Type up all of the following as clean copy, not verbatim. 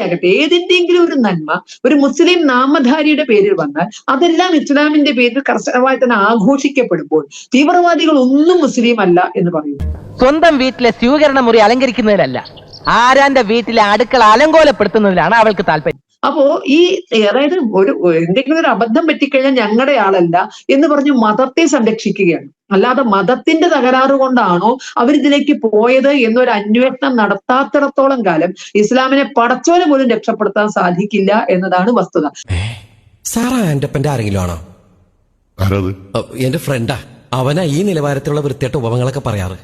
ആകട്ടെ, ഏതിന്റെങ്കിലും ഒരു നന്മ ഒരു മുസ്ലിം നാമധാരിയുടെ പേരിൽ വന്നാൽ അതെല്ലാം ഇസ്ലാമിന്റെ പേരിൽ കർശനമായി തന്നെ ആഘോഷിക്കപ്പെടുമ്പോൾ തീവ്രവാദികൾ ഒന്നും മുസ്ലിം അല്ല എന്ന് പറയുന്നു. സ്വന്തം വീട്ടിലെ സ്വീകരണ മുറി അലങ്കരിക്കുന്നതിലല്ല, ആരാന്റെ വീട്ടിലെ അടുക്കള അലങ്കോലപ്പെടുത്തുന്നതിലാണ് അവൾക്ക് താല്പര്യം. അപ്പോ അതായത് എന്തെങ്കിലും ഒരു അബദ്ധം പറ്റിക്കഴിഞ്ഞാൽ ഞങ്ങളുടെ ആളല്ല എന്ന് പറഞ്ഞ് മതത്തെ സംരക്ഷിക്കുകയാണ്. അല്ലാതെ മതത്തിന്റെ തകരാറ് കൊണ്ടാണോ അവരിതിലേക്ക് പോയത് എന്നൊരു അന്വേഷണം നടത്താത്തിടത്തോളം കാലം ഇസ്ലാമിനെ പടച്ചോനെ പോലും രക്ഷപ്പെടുത്താൻ സാധിക്കില്ല എന്നതാണ് വസ്തുത. സാറാ എന്റെപ്പന്റെ ആരെങ്കിലും ആണോ? എന്റെ ഫ്രണ്ടാ. അവനാ ഈ നിലവാരത്തിലുള്ള വൃത്തിയായിട്ട് ഉപമങ്ങളൊക്കെ പറയാറ്.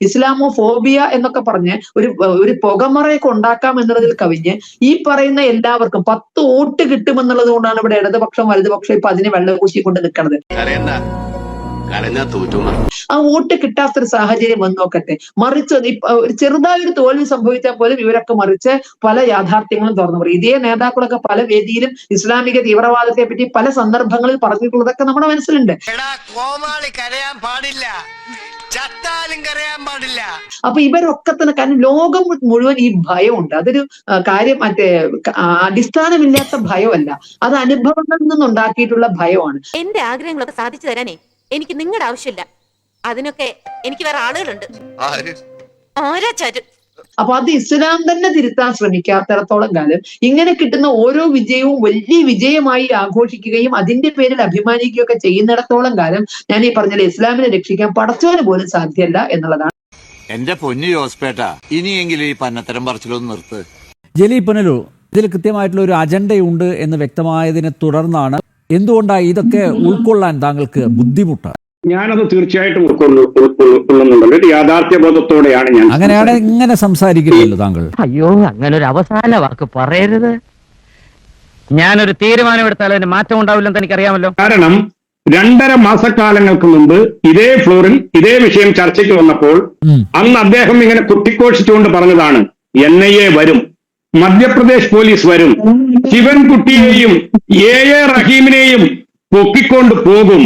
ഇസ്ലാമോഫോബിയ എന്നൊക്കെ പറഞ്ഞ് ഒരു പുകമറയൊക്കെ ഉണ്ടാക്കാം എന്നുള്ളതിൽ കവിഞ്ഞ് ഈ പറയുന്ന എല്ലാവർക്കും 10 വോട്ട് കിട്ടുമെന്നുള്ളത് കൊണ്ടാണ് ഇവിടെ ഇടതുപക്ഷം വലതുപക്ഷം ഇപ്പൊ അതിന് വെള്ളം പൂശിക്കൊണ്ട് നിൽക്കുന്നത്. ആ വോട്ട് കിട്ടാത്തൊരു സാഹചര്യം വന്നു നോക്കട്ടെ. മറിച്ച് ചെറുതായൊരു തോൽവി സംഭവിച്ചാൽ പോലും ഇവരൊക്കെ മറിച്ച് പല യാഥാർത്ഥ്യങ്ങളും തുറന്നു പറയും. ഇതേ നേതാക്കളൊക്കെ പല വേദിയിലും ഇസ്ലാമിക തീവ്രവാദത്തെ പറ്റി പല സന്ദർഭങ്ങളിൽ പറഞ്ഞിട്ടുള്ളതൊക്കെ നമ്മുടെ മനസ്സിലുണ്ട്. അപ്പൊ ഇവരൊക്കെ തന്നെ, കാരണം ലോകം മുഴുവൻ ഈ ഭയമുണ്ട്. അതൊരു കാര്യം അടിസ്ഥാനമില്ലാത്ത ഭയമല്ല, അത് അനുഭവങ്ങളിൽ നിന്നുണ്ടാക്കിയിട്ടുള്ള ഭയമാണ്. എന്റെ ആഗ്രഹങ്ങളൊക്കെ സാധിച്ചു തരാനേ എനിക്ക് നിങ്ങളുടെ ആവശ്യമില്ല, അതിനൊക്കെ എനിക്ക് വേറെ ആളുകളുണ്ട്. അപ്പൊ അത് ഇസ്ലാം തന്നെ തിരുത്താൻ ശ്രമിക്കാത്തിടത്തോളം കാലം ഇങ്ങനെ കിട്ടുന്ന ഓരോ വിജയവും വലിയ വിജയമായി ആഘോഷിക്കുകയും അതിന്റെ പേരിൽ അഭിമാനിക്കുകയൊക്കെ ചെയ്യുന്നിടത്തോളം കാലം ഞാൻ ഈ പറഞ്ഞ ഇസ്ലാമിനെ രക്ഷിക്കാൻ പടച്ചവന് പോലും സാധ്യമല്ല എന്നുള്ളതാണ്. എന്റെ പൊന്നു ജോസ്പേട്ട, ഇനിയെങ്കിലും ഈ പന്നത്തരം പറച്ചിലൊന്ന് നിർത്ത്. ജലീൽ പുനലൂർ, ഇതിൽ കൃത്യമായിട്ടുള്ള ഒരു അജണ്ടയുണ്ട് എന്ന് വ്യക്തമായതിനെ തുടർന്നാണ് എന്തുകൊണ്ടാണ് ഇതൊക്കെ ഉൾക്കൊള്ളാൻ താങ്കൾക്ക് ബുദ്ധിമുട്ട്? ഞാനത് തീർച്ചയായിട്ടും ഉൾക്കൊള്ളുന്നുണ്ട്. ഒരു യാഥാർത്ഥ്യബോധത്തോടെയാണ് ഞാൻ. അങ്ങനെയാണ് ഇങ്ങനെ സംസാരിക്കുന്നില്ല താങ്കൾ. അയ്യോ, അങ്ങനെ ഒരു അവസാന വാക്ക് പറയരുത്. ഞാനൊരു തീരുമാനം എടുത്താൽ അതിന് മാറ്റം ഉണ്ടാവില്ലെന്ന് എനിക്കറിയാമല്ലോ. കാരണം 2.5 മാസക്കാലങ്ങൾക്ക് മുമ്പ് ഇതേ ഫ്ലോറിൽ ഇതേ വിഷയം ചർച്ചയ്ക്ക് വന്നപ്പോൾ അന്ന് അദ്ദേഹം ഇങ്ങനെ കുട്ടിക്കോഷിച്ചുകൊണ്ട് പറഞ്ഞതാണ്, NIA വരും, മധ്യപ്രദേശ് പോലീസ് വരും, ശിവൻകുട്ടിയെയും AA റഹീമിനെയും പൊക്കിക്കൊണ്ട് പോകും.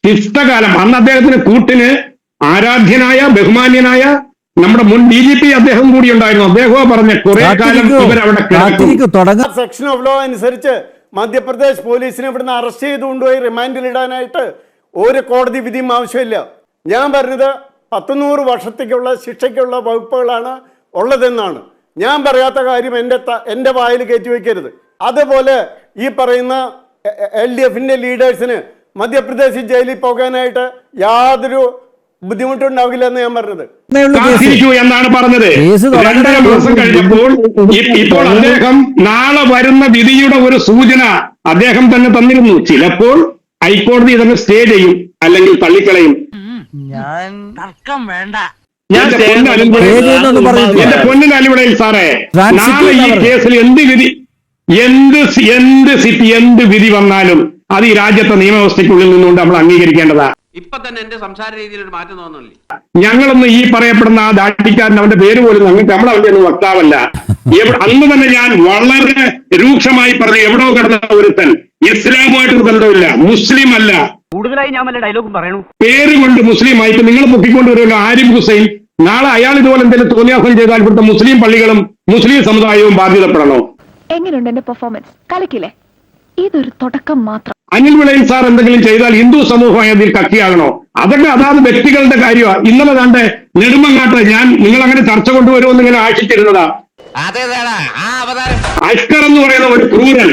ശിഷ്ടകാലം. അന്ന് അദ്ദേഹത്തിന് കൂട്ടിന് ആരാധ്യനായ ബഹുമാന്യനായ നമ്മുടെ മുൻ DGP അദ്ദേഹം കൂടി ഉണ്ടായിരുന്നു. അദ്ദേഹം പറഞ്ഞ കുറെ കാലം ഇവരവിടെ സെക്ഷൻ ഓഫ് ലോ അനുസരിച്ച് മധ്യപ്രദേശ് പോലീസിനെ ഇവിടുന്ന് അറസ്റ്റ് ചെയ്തുകൊണ്ടുപോയി റിമാൻഡിലിടാനായിട്ട് ഒരു കോടതി വിധിയും ആവശ്യമില്ല. ഞാൻ പറഞ്ഞത് 100 വർഷത്തേക്കുള്ള ശിക്ഷയ്ക്കുള്ള വകുപ്പുകളാണ് ഉള്ളതെന്നാണ്. ഞാൻ പറയാത്ത കാര്യം എൻ്റെ വായിൽ കയറ്റി വയ്ക്കരുത്. അതുപോലെ ഈ പറയുന്ന LDFന്റെ ലീഡേഴ്സിന് മധ്യപ്രദേശ് ജയിലിൽ പോകാനായിട്ട് യാതൊരു ബുദ്ധിമുട്ടുണ്ടാവില്ല എന്ന് ഞാൻ പറഞ്ഞത്. എന്നാണ് പറഞ്ഞത്. 2.5 മാസം കഴിഞ്ഞപ്പോൾ ഇപ്പോൾ അദ്ദേഹം നാളെ വരുന്ന വിധിയുടെ ഒരു സൂചന അദ്ദേഹം തന്നെ തന്നിരുന്നു. ചിലപ്പോൾ ഹൈക്കോടതി ഇതൊക്കെ സ്റ്റേ ചെയ്യും, അല്ലെങ്കിൽ തള്ളിക്കളയും. എന്റെ പൊന്നിന് അലിവിടയിൽ സാറേ, നാളെ ഈ കേസിൽ എന്ത് വിധി വന്നാലും അത് ഈ രാജ്യത്തെ നിയമവ്യവസ്ഥയ്ക്കുള്ളിൽ നിന്നുകൊണ്ട് നമ്മൾ അംഗീകരിക്കേണ്ടതാ. ഇപ്പൊ തന്നെ എന്റെ സംസാര രീതിയിൽ ഒരു മാറ്റം തോന്നുന്നില്ല. ഞങ്ങളൊന്നും ഈ പറയപ്പെടുന്ന ആ ദാടിക്കാരൻ, അവന്റെ പേര് പോലും നമ്മളവന്റെ ഒന്നും വക്താവല്ല. അന്ന് തന്നെ ഞാൻ വളരെ രൂക്ഷമായി പറഞ്ഞു, എവിടോ കിടന്ന ഒരുത്തൻ ഇസ്ലാമുമായിട്ട് ബന്ധമില്ല, മുസ്ലിം അല്ല. കൂടുതലായി ഞാൻ വല്ല ഡയലോഗും പറയണു. പേര് കൊണ്ട് മുസ്ലിം ആയിട്ട് നിങ്ങൾ പൊക്കിക്കൊണ്ടുവരുമല്ലോ ആരിഫ് ഹുസൈൻ. നാളെ അയാൾ ഇതുപോലെ എന്തെങ്കിലും തോന്നിയാസം ചെയ്താൽ ഇവിടുത്തെ മുസ്ലിം പള്ളികളും മുസ്ലിം സമുദായവും ബാധ്യതപ്പെടണോ? എങ്ങനെയുണ്ട് എന്റെ പെർഫോമൻസ്? കലക്കില്ലേ? ഇതൊരു തുടക്കം മാത്രം. അനിൽ വിളയിൽ സാർ എന്തെങ്കിലും ചെയ്താൽ ഹിന്ദു സമൂഹം അതിൽ കക്ഷിയാകണോ? അതൊക്കെ അതാത് വ്യക്തികളുടെ കാര്യമാണ്. ഇന്നലെ കണ്ട് നെടുമങ്ങാട്ട് ഞാൻ നിങ്ങൾ അങ്ങനെ ചർച്ച കൊണ്ടുവരുമെന്ന് ഇങ്ങനെ ആശിച്ചിരുന്നതാ. അഷ്കർ എന്ന് പറയുന്ന ഒരു ക്രൂരൻ,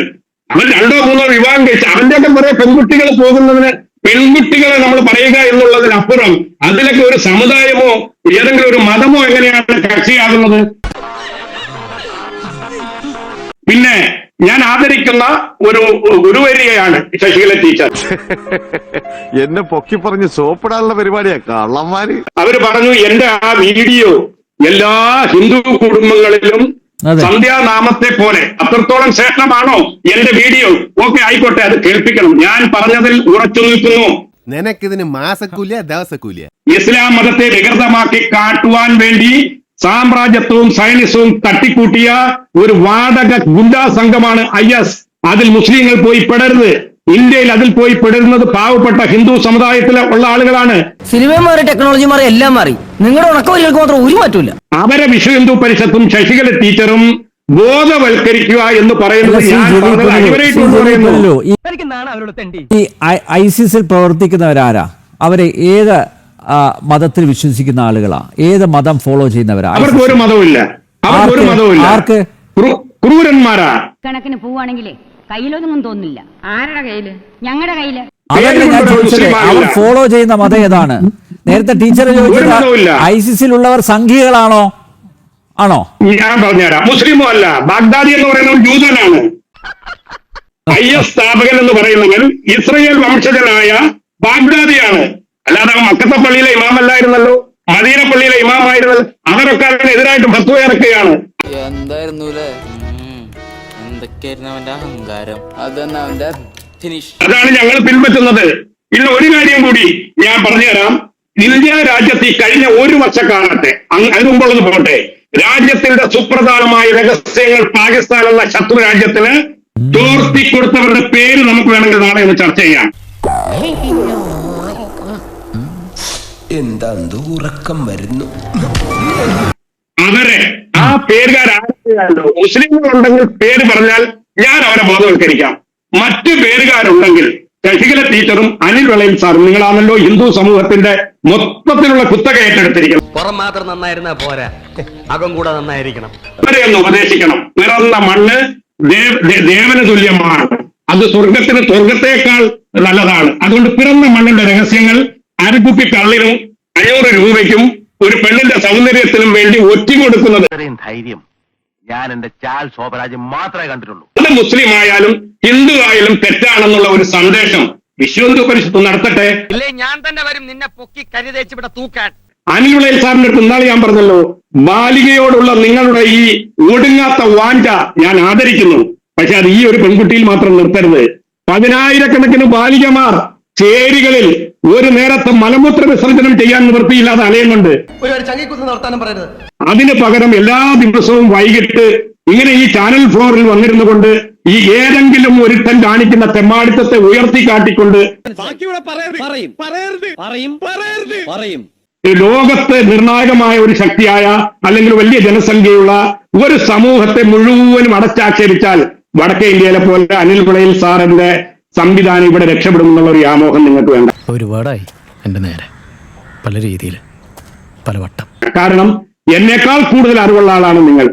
അവൻ 2 or 3 വിവാഹം കഴിച്ച് അവന്റെയൊക്കെ കുറെ പെൺകുട്ടികൾ പോകുന്നതിന് പെൺകുട്ടികളെ നമ്മൾ പറയുക എന്നുള്ളതിനപ്പുറം അതിലൊക്കെ ഒരു സമുദായമോ ഏതെങ്കിലും ഒരു മതമോ എങ്ങനെയാണ് കക്ഷിയാകുന്നത്? പിന്നെ ഞാൻ ആദരിക്കുന്ന ഒരു ഗുരുവര്യയാണ് ശശികല ടീച്ചർ. എന്നെ പൊക്കി പറഞ്ഞ് സോപ്പിടാനുള്ള പരിപാടിയാ കള്ളന്മാര്. അവര് പറഞ്ഞു, എന്റെ ആ വീഡിയോ എല്ലാ ഹിന്ദു കുടുംബങ്ങളിലും സന്ധ്യാനാമത്തെ പോലെ അത്രത്തോളം ശ്രേഷ്ഠമാണോ എന്റെ വീഡിയോ? ഓക്കെ, ആയിക്കോട്ടെ, അത് കേൾപ്പിക്കണം. ഞാൻ പറഞ്ഞതിൽ ഉറച്ചു നിൽക്കുന്നു. നിനക്കിതിന് മാസക്കൂലിയ ദിവസക്കൂലിയ? ഇസ്ലാം മതത്തെ വികൃതമാക്കി കാട്ടുവാൻ വേണ്ടി സാമ്രാജ്യത്വവും സൈനിസവും തട്ടിക്കൂട്ടിയ ഒരു വാടക ഗുണ്ടാ സംഘമാണ് IS. അതിൽ മുസ്ലിങ്ങൾ പോയി പെടരുത്. ഇന്ത്യയിൽ അതിൽ പോയി പെടുന്നത് പാവപ്പെട്ട ഹിന്ദു സമുദായത്തിലെ ഉള്ള ആളുകളാണ്. സിനിമ മാറി, ടെക്നോളജി മാറി, എല്ലാം മാറി. നിങ്ങളുടെ ഉണക്കവരികൾക്ക് മാത്രം ഒരു മാറ്റമില്ല. അവരെ വിശ്വ ഹിന്ദു പരിഷത്തും ശശികല ടീച്ചറും ബോധവൽക്കരിക്കുക എന്ന് പറയുന്നത് ഈ ISIS പ്രവർത്തിക്കുന്നവരാരാ? അവരെ ഏത് മതത്തിൽ വിശ്വസിക്കുന്ന ആളുകളാ? ഏത് മതം ഫോളോ ചെയ്യുന്നവരാ? അവർക്ക് ഒരു മതവുമില്ല. ആർക്ക്? ക്രൂരന്മാരാ. കണക്കിന് പോവാണെങ്കിലേ കയ്യിലൊന്നും തോന്നില്ല. ആരുടെ കയ്യില്? ഞങ്ങളുടെ കയ്യില്. അതല്ലേ ഞാൻ ചോദിച്ചത്, അവർ ഫോളോ ചെയ്യുന്ന മതം ഏതാണ്? നേരത്തെ ടീച്ചർ ചോദിച്ചത് ISISലുള്ളവർ സംഘികളാണോ? ആണോ? ഞാൻ പറഞ്ഞുതരാം. മുസ്ലിമോ അല്ല. ബാഗ്ദാദി എന്ന് പറയുന്നവൻ ജൂതനാണ്. IS സ്ഥാപകൻ എന്ന് പറയുന്നവൻ ഇസ്രയേൽ വംശജനായ ബാഗ്ദാദിയാണ്. അല്ലാതെ മക്കത്തെ പള്ളിയിലെ ഇമാമല്ലായിരുന്നല്ലോ, മദീന പള്ളിയിലെ ഇമാമായിരുന്നല്ലോ. അവരൊക്കെ അതിനെതിരായിട്ട് ഫത്വ ഇറക്കുകയാണ്. അതാണ് ഞങ്ങൾ പിൻപറ്റുന്നത്. ഇന്ന് ഒരു കാര്യം കൂടി ഞാൻ പറഞ്ഞുതരാം. ഇന്ത്യ രാജ്യത്ത് ഈ കഴിഞ്ഞ ഒരു വർഷക്കാലത്തെ, അതിനു മുമ്പുള്ളത് പോട്ടെ, രാജ്യത്തിന്റെ സുപ്രധാനമായ രഹസ്യങ്ങൾ പാകിസ്ഥാൻ എന്ന ശത്രു രാജ്യത്തിന് ചോർത്തിക്കൊടുത്തവരുടെ പേര് നമുക്ക് വേണമെങ്കിൽ നാളെ ഒന്ന് ചർച്ച ചെയ്യാം. എന്താ ഉറക്കം വരുന്നു? അവരെ ആ പേരുകാരോ മുസ്ലിങ്ങളുണ്ടെങ്കിൽ പേര് പറഞ്ഞാൽ ഞാൻ അവരെ ബോധവൽക്കരിക്കാം. മറ്റു പേരുകാരുണ്ടെങ്കിൽ ശശികല ടീച്ചറും അനിൽ വെളയിൽ സാറും, നിങ്ങളാണല്ലോ ഹിന്ദു സമൂഹത്തിന്റെ മൊത്തത്തിലുള്ള കുത്തക ഏറ്റെടുത്തിരിക്കണം. പുറം മാത്രം നന്നായിരുന്നാ പോരാ, അകം കൂടെ നന്നായിരിക്കണം. അവരെയൊന്ന് ഉപദേശിക്കണം. പിറന്ന മണ്ണ് ദേവന് തുല്യമാണ്. അത് സ്വർഗത്തേക്കാൾ നല്ലതാണ്. അതുകൊണ്ട് പിറന്ന മണ്ണിന്റെ രഹസ്യങ്ങൾ അരക്കുപ്പി കള്ളിനും 500 രൂപയ്ക്കും ഒരു പെണ്ണിന്റെ സൗന്ദര്യത്തിനും വേണ്ടി ഒറ്റിക്കൊടുക്കുന്നത് ധൈര്യം ഞാൻ എന്റെ ചാൽ ശോഭരാജ് മാത്രമേ കണ്ടിട്ടുള്ളൂ. അത് മുസ്ലിം ആയാലും ഹിന്ദു ആയാലും തെറ്റാണെന്നുള്ള ഒരു സന്ദേശം വിശ്വ ഹിന്ദു പരിഷത്ത് നടത്തട്ടെ. ഇല്ലേ, ഞാൻ തന്നെ വരും നിന്നെ പൊക്കി കരുതേച്ച് ഇവിടെ തൂക്കാൻ. അനിൽ വെളയിൽ സാറിന്റെ അടുത്ത് ഇന്നാളെ ഞാൻ പറഞ്ഞല്ലോ, ബാലികയോടുള്ള നിങ്ങളുടെ ഈ ഒടുങ്ങാത്ത വാഞ്ച ഞാൻ ആദരിക്കുന്നു. പക്ഷെ അത് ഈ ഒരു പെൺകുട്ടിയിൽ മാത്രം നിർത്തരുത്. 10,000-കണക്കിന് ബാലികമാർ ചേരികളിൽ ഒരു നേരത്തെ മലമൂത്ര വിസർജനം ചെയ്യാൻ നിവൃത്തിയില്ലാതെ അലയുന്നുണ്ട്. അതിന് പകരം എല്ലാ ദിവസവും വൈകിട്ട് ഇങ്ങനെ ഈ ചാനൽ ഫ്ലോറിൽ വന്നിരുന്നു കൊണ്ട് ഈ ഏതെങ്കിലും ഒരുത്തൻ കാണിക്കുന്ന തെമ്മാടിത്തത്തെ ഉയർത്തി കാട്ടിക്കൊണ്ട് ലോകത്ത് നിർണായകമായ ഒരു ശക്തിയായ അല്ലെങ്കിൽ വലിയ ജനസംഖ്യയുള്ള ഒരു സമൂഹത്തെ മുഴുവനും അടച്ചാക്ഷേപിച്ചാൽ വടക്കേ ഇന്ത്യയിലെ പോലെ അനിൽ വെളയിൽ സാറിന്റെ സംവിധാനം ഇവിടെ രക്ഷപ്പെടുമെന്നുള്ള ഒരു വ്യാമോഹം നിങ്ങൾക്ക് വേണ്ട. ഒരുപാടായി എന്റെ നേരെ പല രീതിയിൽ പലവട്ടം. കാരണം എന്നേക്കാൾ കൂടുതൽ അറിവുള്ള ആളാണ് നിങ്ങൾ.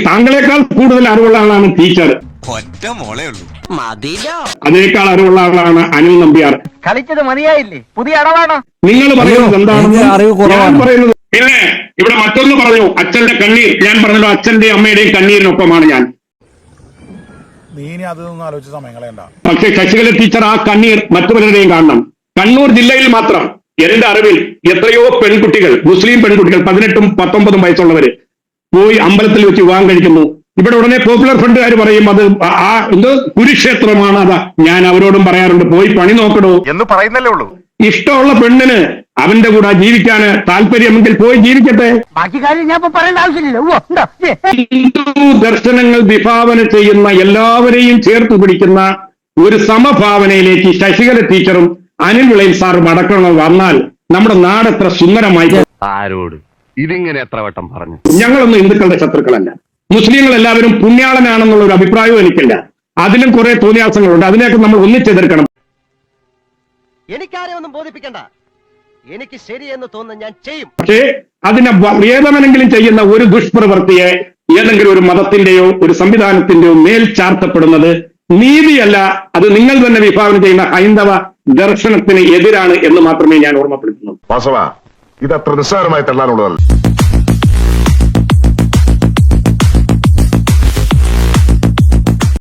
താങ്കളെക്കാൾ കൂടുതൽ അറിവുള്ള ആളാണ് ടീച്ചർ. അതിനേക്കാൾ അറിവുള്ള ആളാണ് അനിൽ നമ്പ്യാർ. കളിച്ചത് മതിയായില്ലേ? പുതിയ അടവാണോ നിങ്ങൾ പറയുന്നത് എന്താണെന്ന് ഞാൻ പറയുന്നത്. പിന്നെ ഇവിടെ മറ്റൊന്ന് പറഞ്ഞു, അച്ഛന്റെ കണ്ണീർ. ഞാൻ പറഞ്ഞല്ലോ, അച്ഛന്റെയും അമ്മയുടെയും കണ്ണീരിനൊപ്പമാണ് ഞാൻ. പക്ഷെ ശശികല ടീച്ചർ ആ കണ്ണീർ മറ്റു പലരുടെയും കാണണം. കണ്ണൂർ ജില്ലയിൽ മാത്രം എന്റെ അറിവിൽ എത്രയോ പെൺകുട്ടികൾ, മുസ്ലിം പെൺകുട്ടികൾ 18ഉം 19ഉം വയസ്സുള്ളവര് പോയി അമ്പലത്തിൽ വെച്ച് വിവാഹം കഴിക്കുന്നു. ഇവിടെ ഉടനെ പോപ്പുലർ ഫ്രണ്ടുകാർ പറയും അത് കുരുക്ഷേത്രമാണ്. അതാ ഞാൻ അവരോടും പറയാറുണ്ട്, പോയി പണി നോക്കണോ എന്ന് പറയുന്നല്ലേ ഉള്ളൂ. ഇഷ്ടമുള്ള പെണ്ണിന് അവന്റെ കൂടെ ജീവിക്കാൻ താല്പര്യമെങ്കിൽ പോയി ജീവിക്കട്ടെ. ബാക്കി കാര്യം ഞാൻ പറയേണ്ട ആവശ്യമില്ല. ഹിന്ദു ദർശനങ്ങൾ വിഭാവന ചെയ്യുന്ന എല്ലാവരെയും ചേർത്ത് പിടിക്കുന്ന ഒരു സമഭാവനയിലേക്ക് ശശികല ടീച്ചറും അനിൽ വെളയിൽ സാറും അടക്കണം വന്നാൽ നമ്മുടെ നാട് എത്ര സുന്ദരമായി. ആരോട് ഇതിങ്ങനെ എത്ര വട്ടം പറഞ്ഞു? ഞങ്ങളൊന്നും ഹിന്ദുക്കളുടെ ശത്രുക്കളല്ല. മുസ്ലിങ്ങൾ എല്ലാവരും പുണ്യാളനാണെന്നുള്ള ഒരു അഭിപ്രായവും എനിക്കില്ല. അതിലും കുറെ തോന്നിയാസങ്ങളുണ്ട്. അതിനെയൊക്കെ നമ്മൾ ഒന്നിച്ചെതിർക്കണം. എനിക്കാരെ ഒന്നും ബോധിപ്പിക്കണ്ട. എനിക്ക് ശരിയെന്ന് തോന്നുന്നു ഞാൻ ചെയ്യും. പക്ഷേ അതിനെ ഏതെങ്കിലും ചെയ്യുന്ന ഒരു ദുഷ്പ്രവൃത്തിയെ ഏതെങ്കിലും ഒരു മതത്തിന്റെയോ ഒരു സംവിധാനത്തിന്റെയോ മേൽ ചാർത്തപ്പെടുന്നത് നീതിയല്ല. അത് നിങ്ങൾ തന്നെ വിഭാവന ചെയ്യുന്ന ഹൈന്ദവ ദർശനത്തിന് എതിരാണ് എന്ന് മാത്രമേ ഞാൻ ഓർമ്മപ്പെടുത്തുന്നു. ഇത് അത്ര നിസ്സാരമായി തള്ളാനുള്ളതല്ല.